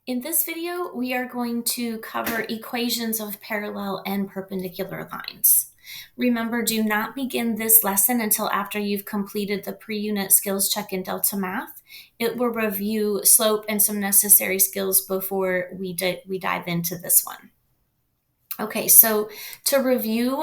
In this video, we are going to cover equations of parallel and perpendicular lines. Remember, do not begin this lesson until after you've completed the pre-unit skills check in Delta Math. It will review slope and some necessary skills before we dive into this one. Okay, so to review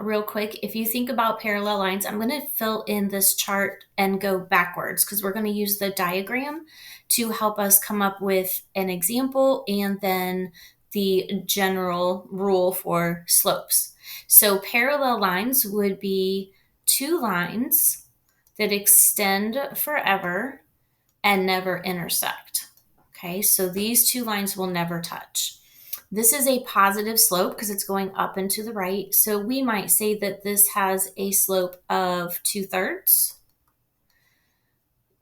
real quick, if you think about parallel lines, I'm going to fill in this chart and go backwards because we're going to use the diagram to help us come up with an example and then the general rule for slopes. So parallel lines would be two lines that extend forever and never intersect. Okay, so these two lines will never touch. This is a positive slope because it's going up and to the right. So we might say that this has a slope of 2/3.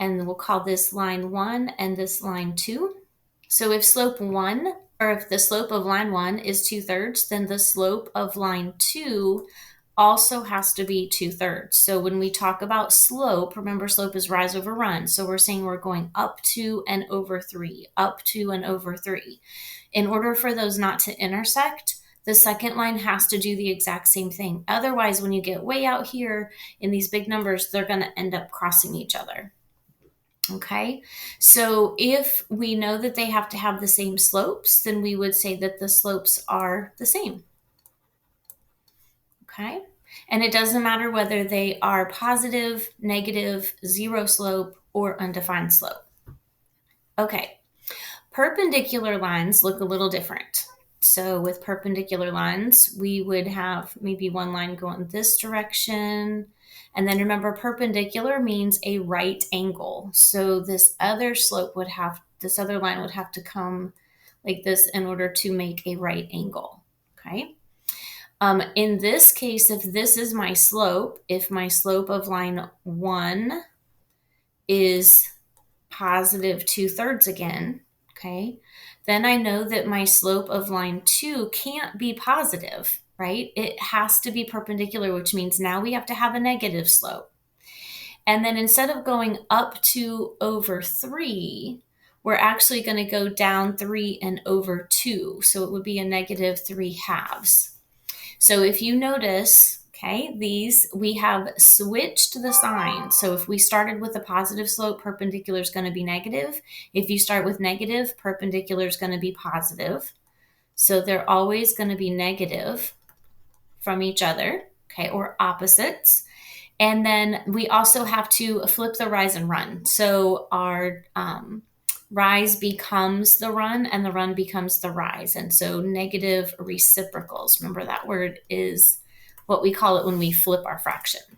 And we'll call this line 1 and this line 2. So if slope 1, or if the slope of line 1 is 2/3, then the slope of line 2 also has to be 2/3. So when we talk about slope, remember slope is rise over run. So we're saying we're going up 2 and over 3, up 2 and over 3. In order for those not to intersect, the second line has to do the exact same thing. Otherwise, when you get way out here in these big numbers, they're going to end up crossing each other. Okay, so if we know that they have to have the same slopes, then we would say that the slopes are the same. Okay, and it doesn't matter whether they are positive, negative, zero slope, or undefined slope. Okay, perpendicular lines look a little different. So with perpendicular lines, we would have maybe one line going this direction. And then remember, perpendicular means a right angle. So this other line would have to come like this in order to make a right angle. Okay. In this case, if this is my slope, if my slope of line 1 is positive 2/3 again, okay, then I know that my slope of line 2 can't be positive, right? It has to be perpendicular, which means now we have to have a negative slope. And then instead of going up 2 over 3, we're actually going to go down 3 and over 2. So it would be a negative 3/2. So if you notice, okay, we have switched the sign. So if we started with a positive slope, perpendicular is going to be negative. If you start with negative, perpendicular is going to be positive. So they're always going to be negative from each other, okay, or opposites. And then we also have to flip the rise and run. So our rise becomes the run and the run becomes the rise. And so negative reciprocals, remember that word is what we call it when we flip our fraction.